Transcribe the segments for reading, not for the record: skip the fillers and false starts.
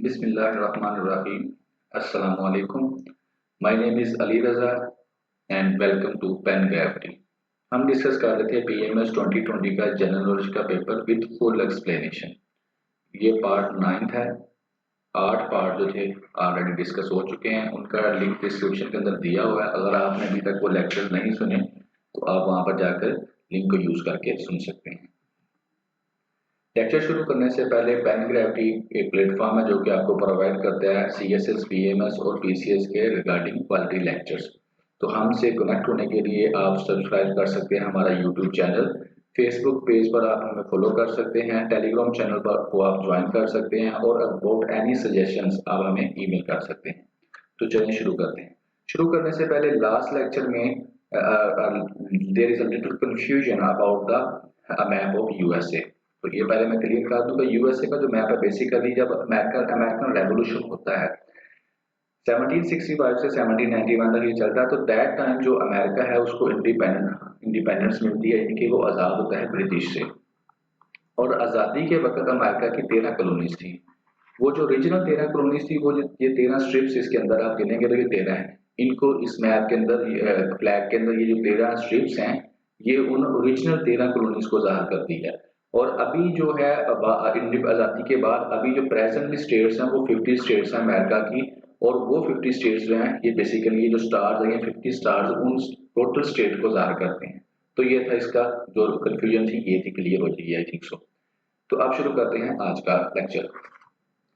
Bismillahirrahmanirrahim. Assalamu alaikum. My name is Ali Raza and welcome to Pen Gravity. हम discuss कर रहे थे PMS 2020 का जनरल नॉलेज का पेपर विद फुल एक्सप्लेनेशन। ये पार्ट 9 है। 8 पार्ट जो थे ऑलरेडी डिस्कस हो चुके हैं, उनका लिंक डिस्क्रिप्शन के अंदर दिया हुआ है। अगर आपने अभी तक वो लेक्चर नहीं सुने तो आप वहां पर जाकर लिंक को यूज करके सुन सकते हैं। लेक्चर शुरू करने से पहले पेन ग्रेविटी एक प्लेटफॉर्म है जो कि आपको प्रोवाइड करता है CSS, PMS और PCS के रिगार्डिंग क्वालिटी लेक्चर्स। तो हमसे कनेक्ट होने के लिए आप सब्सक्राइब कर सकते हैं हमारा यूट्यूब चैनल, फेसबुक पेज पर आप हमें फॉलो कर सकते हैं, टेलीग्राम चैनल पर को आप ज्वाइन कर सकते हैं और अबाउट एनी सजेशंस आप हमें ईमेल कर सकते हैं। तो चलिए शुरू करते हैं। शुरू करने से पहले लास्ट लेक्चर में there is a little confusion about the map of USA। तो ये पहले मैं क्लियर कर दूंगा। यूएसए का जो मैप है बेसिकली जब अमेरिकन रेवोल्यूशन होता है 1765 से 1791 तक ये चलता है, तो दैट टाइम जो अमेरिका है उसको इंडिपेंडेंस मिलती है, यानी कि वो आज़ाद होता है ब्रिटिश से। और आज़ादी के वक्त अमेरिका की 13 कॉलोनीज थी। वो जो ओरिजिनल 13 कॉलोनीज थी, वो ये 13 स्ट्रिप्स इसके अंदर आप गिनेंगे तो ये 13 है। इनको इस मैप के अंदर फ्लैग के अंदर ये जो 13 स्ट्रिप्स हैं ये उन ओरिजिनल 13 कॉलोनीज को जाहिर करती है। और अभी जो है आज़ादी के बाद अभी जो प्रेजेंटली स्टेट्स हैं वो 50 स्टेट्स हैं अमेरिका की। और वो 50 स्टेट्स जो हैं ये बेसिकली ये जो स्टार्स हैं 50 स्टार्स उन टोटल स्टेट को जाहिर करते हैं। तो ये था इसका जो कंफ्यूजन थी, ये थी क्लियर हो जाएगी आई थिंक सो। तो अब शुरू करते हैं आज का लेक्चर।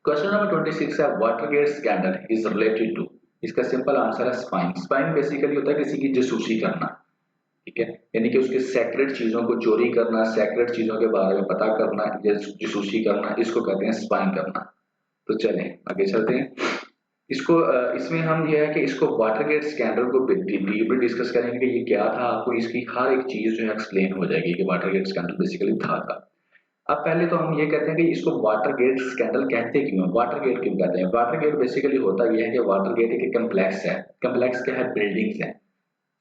क्वेश्चन नंबर 26 है Watergate scandal is related to. इसका सिंपल आंसर है स्पाइंग। स्पाइंग बेसिकली होता है किसी की जासूसी करना, ठीक है, यानी कि उसके सेक्रेट चीजों को चोरी करना, सेक्रेट चीजों के बारे में पता करना, जासूसी करना, इसको कहते हैं स्पाइंग करना। तो चलें आगे चलते हैं। इसको इसमें हम यह है कि इसको वाटरगेट स्कैंडल को डीपली डिस्कस करेंगे कि ये क्या था। आपको इसकी हर एक चीज जो है एक्सप्लेन हो जाएगी कि वाटरगेट स्कैंडल बेसिकली था। अब पहले तो हम ये कहते हैं कि इसको वाटरगेट स्कैंडल कहते क्यों, वाटरगेट क्यों कहते हैं। वाटरगेट बेसिकली होता यह है कि वाटरगेट एक कम्प्लेक्स है। कम्प्लेक्स क्या है, बिल्डिंग्स है,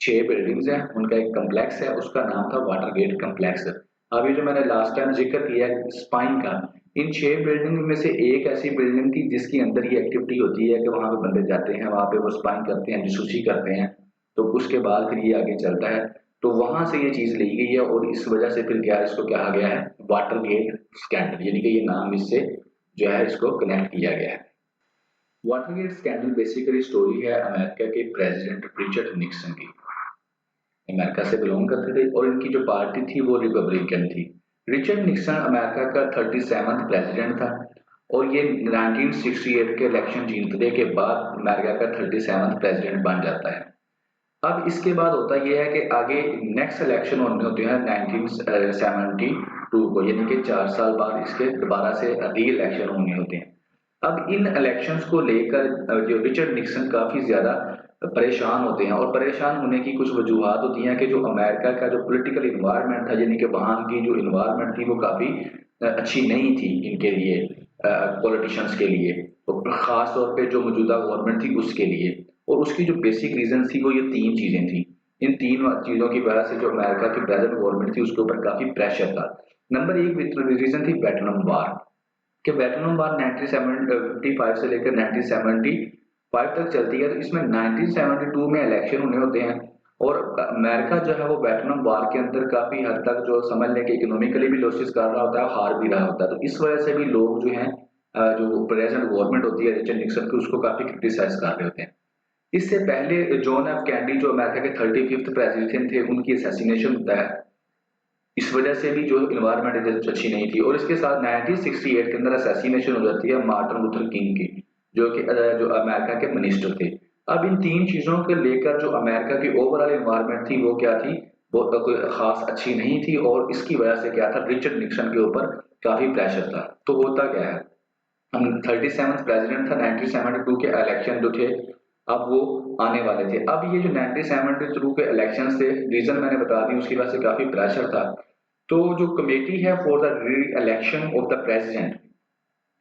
6 बिल्डिंग्स हैं, उनका एक कम्प्लेक्स है, उसका नाम था वाटरगेट कम्प्लेक्स। अभी जो मैंने लास्ट टाइम जिक्र किया स्पाइन का, इन 6 बिल्डिंग में से एक ऐसी बिल्डिंग थी जिसकी अंदर ये एक्टिविटी होती है कि वहां पे बंदे जाते हैं, वहां पे वो स्पाइन करते हैं, जासूसी करते हैं। तो उसके बाद फिर ये आगे चलता है। तो वहां से ये चीज ली गई है और इस वजह से फिर क्या इसको कहा गया है वाटरगेट स्कैंडल, यानी कि ये नाम इससे जो है इसको कनेक्ट किया गया है। वाटरगेट स्कैंडल बेसिकली स्टोरी है अमेरिका के प्रेसिडेंट रिचर्ड निक्सन की। अमेरिका से बिलोंग करते थे और इनकी जो पार्टी थी वो रिपब्लिकन थी। रिचर्ड निक्सन अमेरिका का 37वां प्रेसिडेंट था और ये 1968 के इलेक्शन जीतने के बाद अमेरिका का 37वां प्रेसिडेंट बन जाता है। अब इसके बाद होता यह है कि आगे नेक्स्ट इलेक्शन होने होते हैं 1972 को, यानी कि 4 साल बाद इसके दोबारा से री इलेक्शन होने होते हैं। अब इन इलेक्शंस को लेकर जो रिचर्ड निक्सन काफी ज्यादा परेशान होते हैं और परेशान होने की कुछ वजूहत होती हैं कि जो अमेरिका का जो पॉलिटिकल इन्वायरमेंट था, यानी कि वहां की जो इन्वायरमेंट थी वो काफी अच्छी नहीं थी इनके लिए, पॉलिटिशियंस के लिए, तो खास तौर पे जो मौजूदा गवर्नमेंट थी उसके लिए। और उसकी जो बेसिक रीजन थी वो ये 3 चीजें थी। इन 3 चीजों की वजह से जो अमेरिका की प्रेजेंट गवर्नमेंट थी उसके ऊपर काफी प्रेशर था। नंबर 1 रीजन थी वियतनाम वार, कि वियतनाम वार 1955 से लेकर 1975 तक चलती है। तो इसमें 1972 में इलेक्शन होने होते हैं और अमेरिका जो है वो वियतनाम वार के अंदर काफी हद तक जो समझ लें कि इकोनॉमिकली भी लॉसेस कर रहा होता है, हार भी रहा होता है। तो इस वजह से भी लोग जो हैं जो प्रेजेंट गवर्नमेंट होती है रिचर्ड निक्सन की, उसको काफी क्रिटिसाइज कर रहे होते हैं। इससे पहले जॉन एफ कैंडी जो अमेरिका के 35th प्रेसिडेंट थे उनकी असैसिनेशन होता है। इस वजह से भी जो इन्वायरमेंट अच्छी नहीं थी। और इसके साथ 1968 के अंदर असैसिनेशन हो जाती है मार्टिन लूथर किंग की, जो कि जो अमेरिका के मिनिस्टर थे। अब इन 3 चीजों को लेकर जो अमेरिका की ओवरऑल इन्वायरमेंट थी वो क्या थी, वो कोई खास अच्छी नहीं थी। और इसकी वजह से क्या था, रिचर्ड निक्सन के ऊपर काफी प्रेशर था। तो होता क्या है, हम 37th प्रेसिडेंट था, 1972 के इलेक्शन जो थे अब वो आने वाले थे। अब ये जो 1972 के इलेक्शन थे, रीजन मैंने बता दी, उसकी वजह से काफी प्रेशर था। तो जो कमेटी है फॉर द री इलेक्शन ऑफ द प्रेसिडेंट,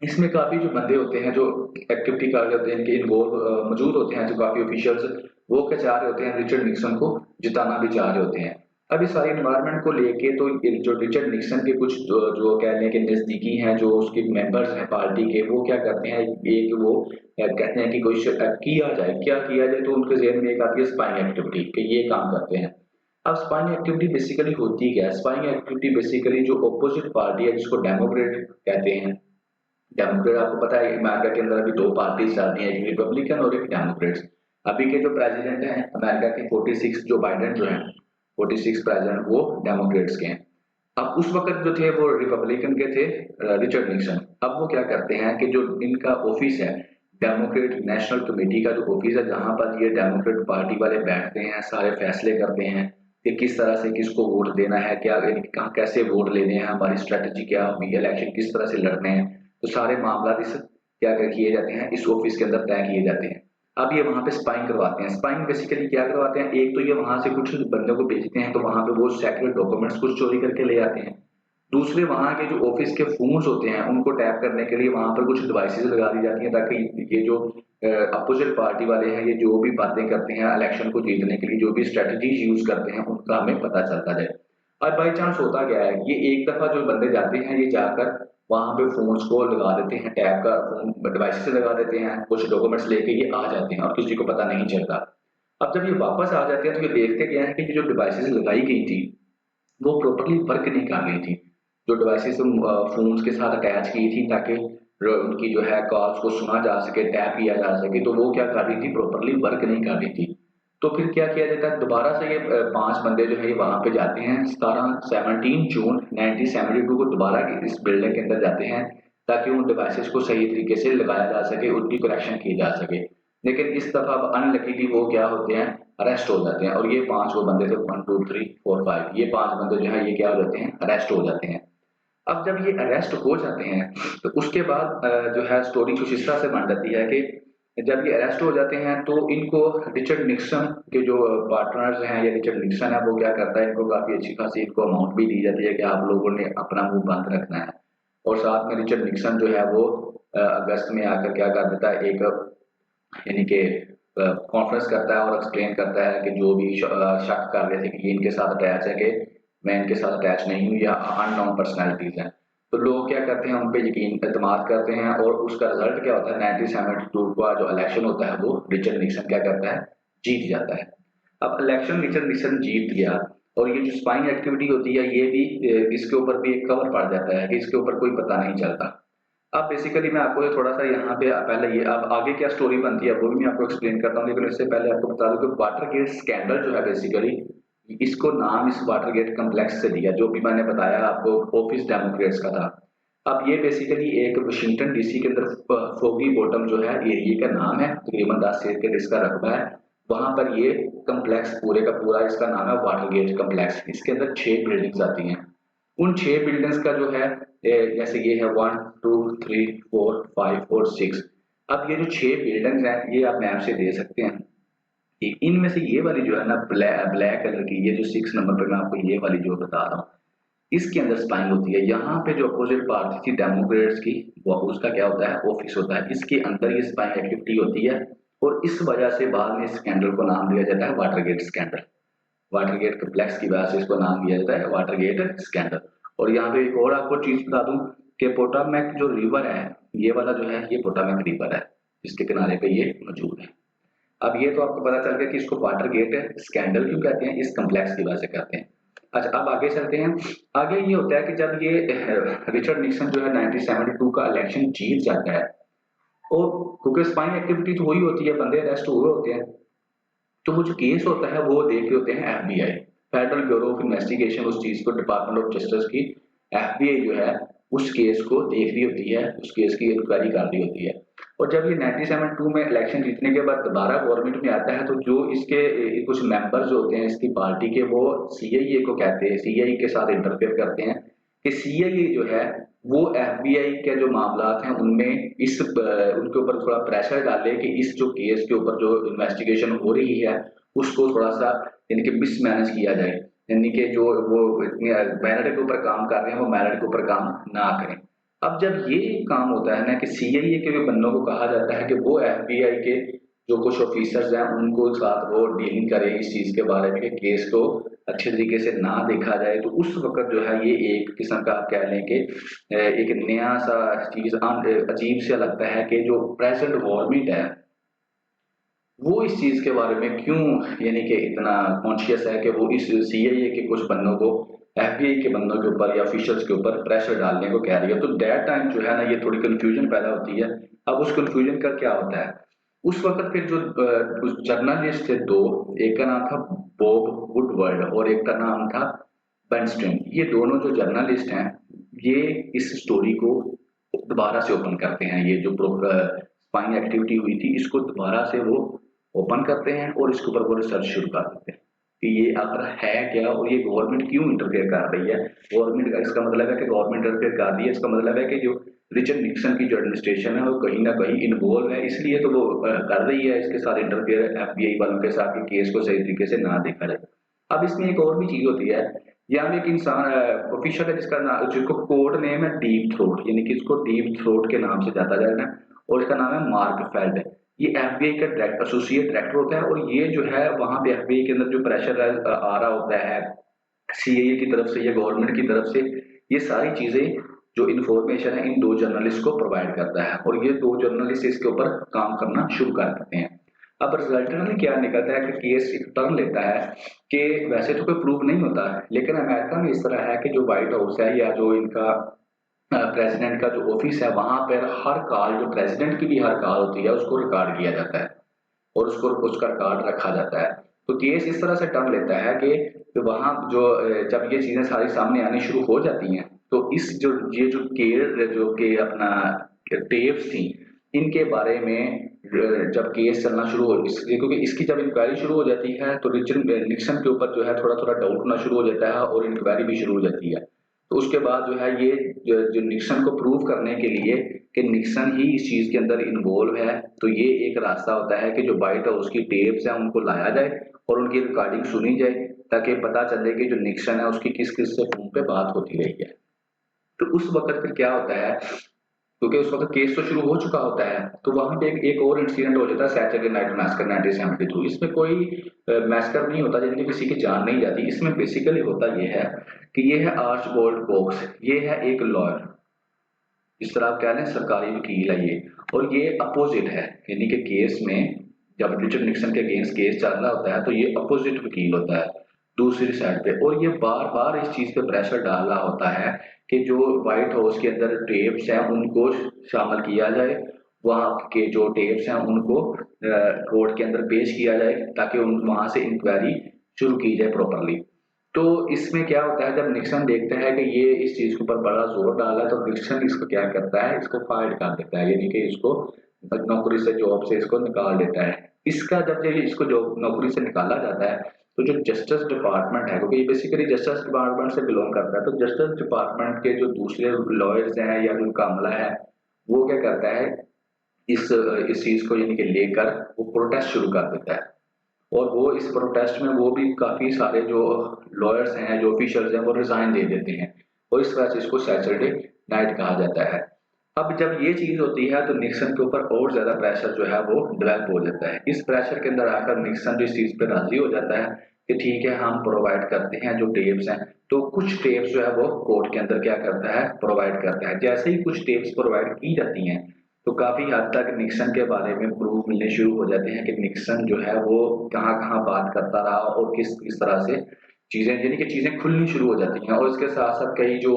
इसमें काफी जो बंदे होते हैं जो एक्टिविटी कर रहे होते हैं, इनके इन्वॉल्व मौजूद होते हैं, जो काफी ऑफिशियल्स वो क्या चाह रहे होते हैं, रिचर्ड निक्सन को जिताना भी चाह रहे होते हैं। अब इस सारी एनवायरनमेंट को लेके तो जो रिचर्ड निक्सन के कुछ जो कह लें कि नजदीकी हैं, जो उसके मेंबर्स हैं पार्टी के, वो क्या करते हैं, एक वो कहते हैं कि कोई किया जाए, क्या किया जाए, तो उनके जहन में एक आती है स्पाइंग एक्टिविटी कि ये काम करते हैं। अब स्पाइंग एक्टिविटी बेसिकली होती क्या है? स्पाइंग एक्टिविटी बेसिकली जो अपोजिट पार्टी है जिसको डेमोक्रेट कहते हैं, डेमोक्रेट आपको पता है अमेरिका के अंदर अभी दो पार्टीज चलती हैं, एक रिपब्लिकन और एक डेमोक्रेट्स। अभी के जो प्रेसिडेंट हैं अमेरिका के 46 जो बाइडेन जो हैं 46 प्रेसिडेंट वो डेमोक्रेट्स के हैं। अब उस वक्त जो थे वो रिपब्लिकन के थे, रिचर्ड निक्सन। अब वो क्या करते हैं कि जो इनका ऑफिस है डेमोक्रेट नेशनल कमेटी का जो ऑफिस है, जहां पर ये डेमोक्रेट पार्टी वाले बैठते हैं, सारे फैसले करते हैं कि किस तरह से किसको वोट देना है, क्या कहाँ कैसे वोट लेने हैं, हमारी स्ट्रेटजी क्या होगी, इलेक्शन किस तरह से लड़ने हैं, तो सारे मामला इस क्या किए जाते हैं इस ऑफिस के अंदर तय किए जाते हैं। अब ये वहां पे स्पाइंग करवाते हैं। स्पाइंग बेसिकली क्या करवाते हैं, एक तो ये वहां से कुछ बंदों को भेजते हैं तो वहां पे वो सेक्रेट डॉक्यूमेंट्स कुछ चोरी करके ले आते हैं। दूसरे वहां के जो ऑफिस के फोन्स होते हैं उनको टैप करने के लिए वहां पर कुछ डिवाइसेस लगा दी जाती हैं, ताकि ये जो अपोजिट पार्टी वाले हैं ये जो भी बातें करते हैं इलेक्शन को जीतने के लिए, जो भी स्ट्रेटजीज यूज करते हैं उनका हमें पता चलता जाए। और बाई चांस होता क्या है, ये एक दफा जो बंदे जाते हैं ये जाकर वहां पे फोन्स को लगा देते हैं, टैब का फोन डिवाइस से लगा देते हैं, कुछ डॉक्यूमेंट्स लेके ये आ जाते हैं और किसी को पता नहीं चलता। अब जब ये वापस आ जाते हैं तो ये देखते क्या है कि ये जो डिवाइसेस लगाई गई थी वो प्रॉपरली वर्क नहीं कर रही थी। जो डिवाइसेस फोन्स के साथ अटैच की थी ताकि उनकी जो है कॉल्स को सुना जा सके, टैप किया जा सके, तो वो क्या कर रही थी, प्रॉपरली वर्क नहीं कर रही थी। तो फिर क्या किया जाता है, दोबारा से ये 5 बंदे जो है ये वहां पे जाते हैं, 17 जून 1972 को दोबारा इस बिल्डिंग के अंदर जाते हैं ताकि उन डिवाइसेस को सही तरीके से लगाया जा सके, उनकी करेक्शन की जा सके। लेकिन इस दफा अनलकीली वो क्या होते हैं, अरेस्ट हो जाते हैं। और ये 5 वो बंदे थे, 1 2 3 4 5, ये 5 बंदे जो है ये क्या हो जाते हैं, अरेस्ट हो जाते हैं। अब जब ये अरेस्ट हो जाते हैं तो उसके बाद जो है स्टोरी कुछ इस तरह से बन जाती है कि जब ये अरेस्ट हो जाते हैं तो इनको रिचर्ड निक्सन के जो पार्टनर्स हैं या रिचर्ड निक्सन है वो क्या करता है, इनको काफी अच्छी खासी इनको अमाउंट भी दी जाती है कि आप लोगों ने अपना मुंह बंद रखना है। और साथ में रिचर्ड निक्सन जो है वो अगस्त में आकर क्या कर देता है, एक यानी कि कॉन्फ्रेंस करता है और एक्सप्लेन करता है कि जो भी शक कर रहे थे कि ये इनके साथ अटैच है, कि मैं इनके साथ अटैच नहीं हूँ या अननोन पर्सनैलिटीज हैं, तो लोग क्या करते हैं उन पे यकीन एतमाद करते हैं। और उसका रिजल्ट क्या होता है, 1972 का जो इलेक्शन होता है वो रिचर्ड निक्सन क्या करता है, जीत जाता है। अब इलेक्शन रिचर्ड निक्सन जीत गया और ये जो स्पाइंग एक्टिविटी होती है ये भी इसके ऊपर भी एक कवर पड़ जाता है कि इसके ऊपर कोई पता नहीं चलता। अब बेसिकली मैं आपको थोड़ा सा यहाँ पे पहले ये अब आगे क्या स्टोरी बनती है वो भी मैं आपको एक्सप्लेन करता हूँ, लेकिन इससे पहले आपको बता दूं कि वाटरगेट स्कैंडल जो है बेसिकली इसको नाम इस वाटरगेट कम्प्लेक्स से दिया, जो भी मैंने बताया आपको ऑफिस डेमोक्रेट्स का था। अब ये बेसिकली एक वाशिंगटन डीसी के अंदर फोगी बॉटम जो है एरिया का नाम है, तकरीबन 10 एकड़ इसका रकबा है। वहां पर ये कम्प्लेक्स पूरे का पूरा इसका नाम है वाटरगेट कम्प्लेक्स। इसके अंदर 6 बिल्डिंग्स आती हैं। उन 6 बिल्डिंग्स का जो है जैसे ये है 1 2 3 4 5 और 6। अब ये जो 6 बिल्डिंग्स हैं ये आप मैप से दे सकते हैं कि इनमें से ये वाली जो है ना ब्लैक कलर की, ये जो 6 नंबर पे मैं आपको ये वाली जो बता रहा हूँ इसके अंदर स्पाइंग होती है। यहाँ पे जो अपोजिट पार्टी थी डेमोक्रेट्स की वो उसका क्या होता है, ऑफिस होता है, इसके अंदर ये स्पाइंग एक्टिविटी होती है। और इस वजह से बाद में इस स्कैंडल को नाम दिया जाता है वाटरगेट स्कैंडल। वाटरगेट कम्प्लेक्स की वजह से इसको नाम दिया जाता है वाटरगेट स्कैंडल। और यहाँ पे एक और आपको चीज बता दूं कि पोटामैक जो रिवर है ये वाला जो है ये पोटामैक रिवर है जिसके किनारे पे ये मौजूद है। अब ये तो आपको पता चल गया कि इसको वाटरगेट स्कैंडल क्यों कहते हैं, इस कम्प्लेक्स की वजह से कहते हैं। अच्छा अब आगे चलते हैं। आगे ये होता है कि जब ये रिचर्ड निक्सन जो है 1972 का इलेक्शन जीत जाता है और क्योंकि स्पाइंग एक्टिविटी तो वही होती है, बंदे अरेस्ट हुए होते हैं, तो वो जो केस होता है वो देख रहे होते हैं FBI, federal bureau of investigation, उस चीज को डिपार्टमेंट ऑफ जस्टिस की एफबीआई जो है उस केस को देख रही होती है, उस केस की इंक्वायरी कर रही होती है। और जब ये 1972 में इलेक्शन जीतने के बाद दोबारा गवर्नमेंट में आता है तो जो इसके कुछ मेंबर्स होते हैं इसकी पार्टी के वो सीआईए को कहते हैं, सीआईए के साथ इंटरफेयर करते हैं कि सीआईए जो है वो एफबीआई के जो मामलात हैं उनमें इस उनके ऊपर थोड़ा प्रेशर डाले कि इस जो केस के ऊपर जो इन्वेस्टिगेशन हो रही है उसको थोड़ा सा यानी कि मिसमैनेज किया जाए, यानी कि जो वो मेरिट के ऊपर काम कर रहे हैं वो मेरिट के ऊपर काम ना करें। अब जब ये काम होता है ना कि सीआईए के बंदों को कहा जाता है कि वो एफबीआई के जो कुछ ऑफिसर्स हैं उनको साथ वो डीलिंग करें इस चीज़ के बारे में कि केस को अच्छे तरीके से ना देखा जाए, तो उस वक़्त जो है ये एक किस्म का आप कह लें कि एक नया सा चीज़ अजीब सा लगता है कि जो प्रेज़ेंट गवर्नमेंट है, वो इस चीज़ के बारे में क्यों यानी कि इतना कॉन्शियस है कि वो इस सीआईए के कुछ बंदों को एफबीआई के बंदों के ऊपर या ऑफिशियल्स के ऊपर प्रेशर डालने को कह रही है। तो दैट टाइम जो है ना ये थोड़ी कन्फ्यूजन पैदा होती है। अब उस कन्फ्यूजन का क्या होता है, उस वक़्त फिर जो कुछ जर्नलिस्ट थे 2, एक का नाम था बॉब वुडवर्ड और एक का नाम था बेनस्टीन। ये दोनों जो जर्नलिस्ट हैं, ये इस स्टोरी को दोबारा से ओपन करते हैं। ये जो स्पाइंग एक्टिविटी हुई थी, इसको दोबारा से वो ओपन करते हैं और इसके ऊपर वो रिसर्च शुरू कर देते हैं कि ये आखिर है क्या और ये गवर्नमेंट क्यों इंटरफेयर कर रही है। गवर्नमेंट का इसका मतलब है कि गवर्नमेंट इंटरफेयर कर रही है, इसका मतलब है कि जो रिचर्ड निक्सन की जो एडमिनिस्ट्रेशन है वो कहीं ना कहीं इन्वॉल्व है, इसलिए तो वो कर रही है इसके साथ इंटरफेयर एफबीआई वालों के साथ कि केस को सही तरीके से ना देखा जाए। अब इसमें एक और भी चीज होती है, यहाँ पे एक इंसान ऑफिशियल है जिसका नाम, जिसको कोड नेम है डीप थ्रोट, यानी कि इसको डीप थ्रोट के नाम से जाता जाएगा, और इसका नाम है मार्क फेल्ड। ये एफबीआई का डायरेक्टर एसोसिएट डायरेक्टर होता है, और ये जो है वहां पे एफबीआई के अंदर जो प्रेशर आ रहा होता है सीआईए की तरफ से या गवर्नमेंट की तरफ से, ये सारी चीजें जो इन्फॉर्मेशन है इन 2 जर्नलिस्ट को प्रोवाइड करता है, और ये 2 जर्नलिस्ट इसके ऊपर काम करना शुरू कर देते हैं। अब रिजल्टेंटली क्या निकलता है कि केस एक टर्न लेता है कि वैसे तो कोई प्रूफ नहीं होता, लेकिन अमेरिका में इस तरह है कि जो व्हाइट हाउस है या जो इनका प्रेसिडेंट का जो ऑफिस है, वहां पर हर कॉल, जो प्रेसिडेंट की भी हर कॉल होती है उसको रिकॉर्ड किया जाता है और उसको उसका रिकॉर्ड रखा जाता है। तो केस इस तरह से टर्न लेता है कि वहां जो जब ये चीजें सारी सामने आनी शुरू हो जाती हैं, तो इस जो ये जो केयर जो के अपना टेप्स थी, इनके बारे में जब केस चलना शुरू हो, क्योंकि इसकी जब इंक्वायरी शुरू हो जाती है तो रिचर्ड निक्सन के ऊपर जो है थोड़ा थोड़ा डाउट होना शुरू हो जाता है और इंक्वायरी भी शुरू हो जाती है। तो उसके बाद जो है ये जो निक्सन को प्रूव करने के लिए कि निक्सन ही इस चीज के अंदर इन्वॉल्व है, तो ये एक रास्ता होता है कि जो व्हाइट हाउस की टेप्स हैं उनको लाया जाए और उनकी रिकॉर्डिंग सुनी जाए, ताकि पता चले कि जो निक्सन है उसकी किस किस से फोन पे बात होती रही है। तो उस वक्त फिर क्या होता है, क्योंकि उस वक्त केस तो शुरू हो चुका होता है, तो वहां पे एक और इंसिडेंट हो जाता है, सैटरडे नाइट मैसकर 1972। इसमें कोई मैसकर नहीं होता जिनकी किसी की जान नहीं जाती। इसमें बेसिकली होता यह है कि ये है आर्चबाल्ड कॉक्स, ये है एक लॉयर, इस तरह आप कह लें सरकारी वकील है ये, और ये अपोजिट है, यानी कि केस में जब रिचर्ड निक्सन के अगेंस्ट केस चल रहा होता है तो ये अपोजिट वकील होता है दूसरी साइड पे, और ये बार बार इस चीज पे प्रेशर डाल रहा होता है कि जो व्हाइट हाउस के अंदर टेप्स हैं उनको शामिल किया जाए, वहाँ के जो टेप्स हैं उनको कोर्ट के अंदर पेश किया जाए ताकि वहां से इंक्वायरी शुरू की जाए प्रॉपरली। तो इसमें क्या होता है, जब निक्सन देखता है कि ये इस चीज के ऊपर बड़ा जोर डाला है, तो निक्सन इसको क्या करता है, इसको फायर कर देता है, यानी कि इसको नौकरी से, जॉब से इसको निकाल देता है। इसका जब ये इसको जॉब नौकरी से निकाला जाता है, तो जो जस्टिस डिपार्टमेंट है, क्योंकि ये बेसिकली जस्टिस डिपार्टमेंट से बिलोंग करता है, तो जस्टिस डिपार्टमेंट के जो दूसरे लॉयर्स हैं या जो अमला है, वो क्या करता है, इस चीज को यानी कि लेकर वो प्रोटेस्ट शुरू कर देता है। और वो इस प्रोटेस्ट में वो भी काफी सारे जो लॉयर्स हैं, जो ऑफिशियल्स हैं, वो रिजाइन दे देते हैं, और इस वजह से इसको सैटरडे नाइट कहा जाता है। अब जब ये चीज होती है तो निक्सन के ऊपर और ज्यादा प्रेशर जो है वो डेवलप हो जाता है। इस प्रेशर के अंदर आकर निक्सन जो इस चीज पे राजी हो जाता है कि ठीक है हम प्रोवाइड करते हैं जो टेप्स हैं, तो कुछ टेप्स जो है वो कोर्ट के अंदर क्या करता है, प्रोवाइड करता है। जैसे ही कुछ टेप्स प्रोवाइड की जाती हैं, तो काफी हद तक निक्सन के बारे में प्रूफ मिलने शुरू हो जाते हैं कि निक्सन जो है वो कहाँ कहाँ बात करता रहा और किस किस तरह से चीजें, यानी कि चीजें खुलनी शुरू हो जाती हैं। और इसके साथ साथ कई जो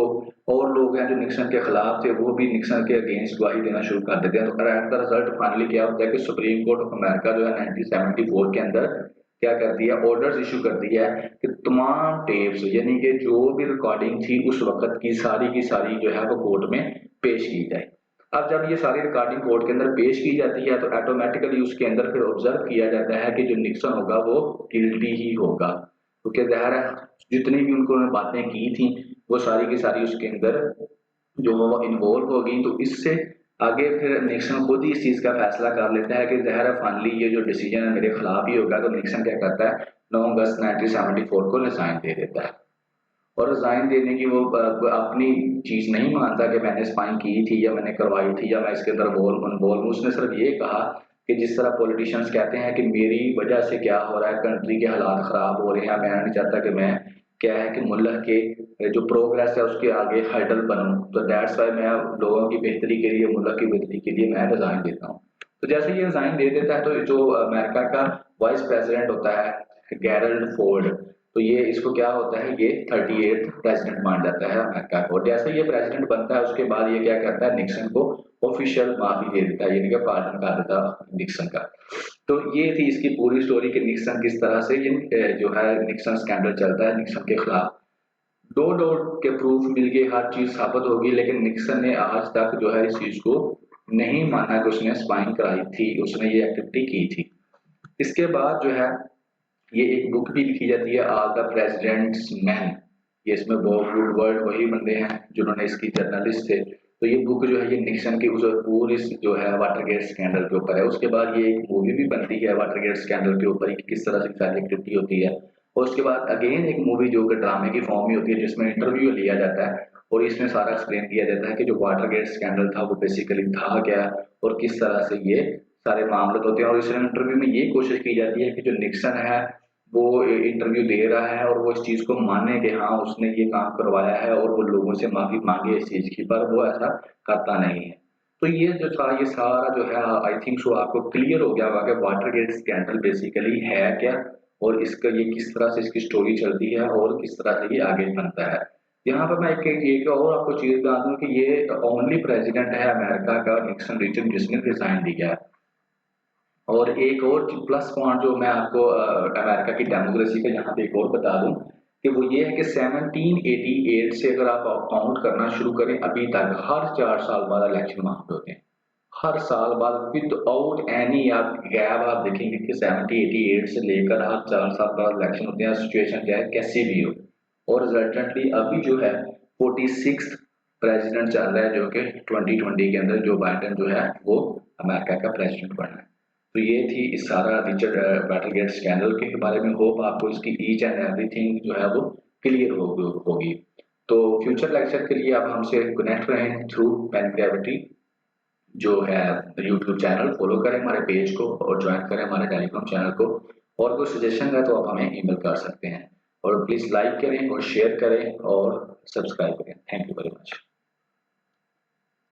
और लोग हैं जो निक्सन के खिलाफ थे, वो भी निक्सन के अगेंस्ट गवाही देना शुरू कर देते हैं। तो एट द रिजल्ट फाइनली क्या होता है कि सुप्रीम कोर्ट ऑफ अमेरिका जो है 1974 के अंदर क्या करती है, ऑर्डर्स इशू करती है कि तमाम टेप्स, यानी कि जो भी रिकॉर्डिंग थी उस वक्त की सारी जो है वो कोर्ट में पेश की जाए। अब जब ये सारी रिकॉर्डिंग कोर्ट के अंदर पेश की जाती है, तो ऑटोमेटिकली उसके अंदर फिर ऑब्जर्व किया जाता है कि जो निक्सन होगा वो गिल्टी ही होगा, क्योंकि ज़ाहिर है जितनी भी उन्होंने बातें की थी वो सारी की सारी उसके अंदर जो वो इन्वॉल्व हो गई। तो इससे आगे फिर निक्सन खुद ही इस चीज का फैसला कर लेता है कि ज़ाहिर है फाइनली ये जो डिसीजन है मेरे खिलाफ ही होगा। तो निक्सन क्या करता है, 9 अगस्त 1974 को रिजाइन दे देता है, और रिजाइन देने की वो अपनी चीज नहीं मानता कि मैंने स्पाइंग की थी या मैंने करवाई थी या मैं इसके अंदर इन्वॉल्व हूँ। उसने सिर्फ ये कहा कि जिस तरह पॉलिटिशियंस कहते हैं कि मेरी वजह से क्या हो रहा है, कंट्री के हालात ख़राब हो रहे हैं, मैं नहीं चाहता कि मैं क्या है कि मुल्क के जो प्रोग्रेस है उसके आगे हर्डल बनूं, तो दैट्स वाई मैं लोगों की बेहतरी के लिए, मुल्क की बेहतरी के लिए मैं रिज़ाइन देता हूँ। तो जैसे ये रिज़ाइन दे देता है तो जो अमेरिका का वाइस प्रेसिडेंट होता है गेरल्ड फोर्ड, तो ये इसको क्या होता है, ये 38th प्रेसिडेंट मान जाता है अमेरिका को। जैसे ये प्रेसिडेंट बनता है उसके बाद ये क्या करता है, निक्सन को ऑफिशियल माफी दे देता है, यानी कि पार्डन कर देता है निक्सन का। तो ये थी इसकी पूरी स्टोरी कि निक्सन किस तरह से ये जो है निक्सन स्कैंडल चलता है निक्सन के खिलाफ। दो डॉट के प्रूफ मिल गए, हर चीज साबित होगी, लेकिन निक्सन ने आज तक जो है इस चीज को नहीं माना कि उसने स्पाइंग कराई थी, उसने ये एक्टिविटी की थी। इसके बाद जो है ये एक बुक भी लिखी जाती है, ऑल द प्रेसिडेंट्स मैन। ये इसमें बॉब वुडवर्ड वही बंदे हैं जिन्होंने इसकी जर्नलिस्ट थे। तो ये बुक जो है ये निक्सन की उस पूरी जो है वाटरगेट स्कैंडल के ऊपर है। उसके बाद ये एक मूवी भी बनती है वाटरगेट स्कैंडल के ऊपर कि किस तरह से सारी एक्टिविटी होती है। और उसके बाद अगेन एक मूवी जो कि ड्रामे की फॉर्म में होती है जिसमें इंटरव्यू लिया जाता है और इसमें सारा एक्सप्लेन किया जाता है कि जो वाटरगेट स्कैंडल था वो बेसिकली था क्या और किस तरह से ये सारे मामले होते हैं। और इस इंटरव्यू में ये कोशिश की जाती है कि जो निक्सन है वो इंटरव्यू दे रहा है और वो इस चीज को माने कि हाँ उसने ये काम करवाया है और वो लोगों से माफी मांगे इस चीज की, पर वो ऐसा करता नहीं है। तो ये जो था ये सारा जो है आई थिंक सो आपको क्लियर हो गया होगा कि वाटरगेट स्कैंडल बेसिकली है क्या और इसका ये किस तरह से इसकी स्टोरी चलती है और किस तरह से ये आगे बनता है। यहाँ पर मैं एक और आपको चीज बता दूं कि ये ओनली प्रेसिडेंट है अमेरिका का निक्सन रिचर्ड जिसने रिजाइन दिया है। और एक और प्लस पॉइंट जो मैं आपको अमेरिका की डेमोक्रेसी का यहाँ पे एक और बता दूं कि वो ये है कि 1788 से अगर आप काउंट करना शुरू करें अभी तक हर 4 साल बाद इलेक्शन वहां पे होते हैं, हर साल बाद विदाउट एनी आप गैप आप देखेंगे कि 1788 से लेकर हर 4 साल बाद इलेक्शन होते हैं, सिचुएशन क्या है कैसी भी हो। और रिजल्टेंटली अभी जो है 46th प्रेसिडेंट चल रहा है जो कि 2020 के अंदर जो बाइडेन जो है वो अमेरिका का प्रेसिडेंट बना है। तो ये थी इस सारा रिचर्ड बैटलगेट स्कैंडल के बारे में। होप आपको इसकी ईच एंड एवरीथिंग जो है वो क्लियर होगी। तो फ्यूचर लेक्चर के लिए आप हमसे कनेक्ट रहें थ्रू पेन ग्रेविटी जो है यूट्यूब चैनल, फॉलो करें हमारे पेज को और ज्वाइन करें हमारे टेलीग्राम चैनल को। और कोई सजेशन है तो आप हमें ईमेल कर सकते हैं। और प्लीज़ लाइक करें और शेयर करें और सब्सक्राइब करें। Thank you very much.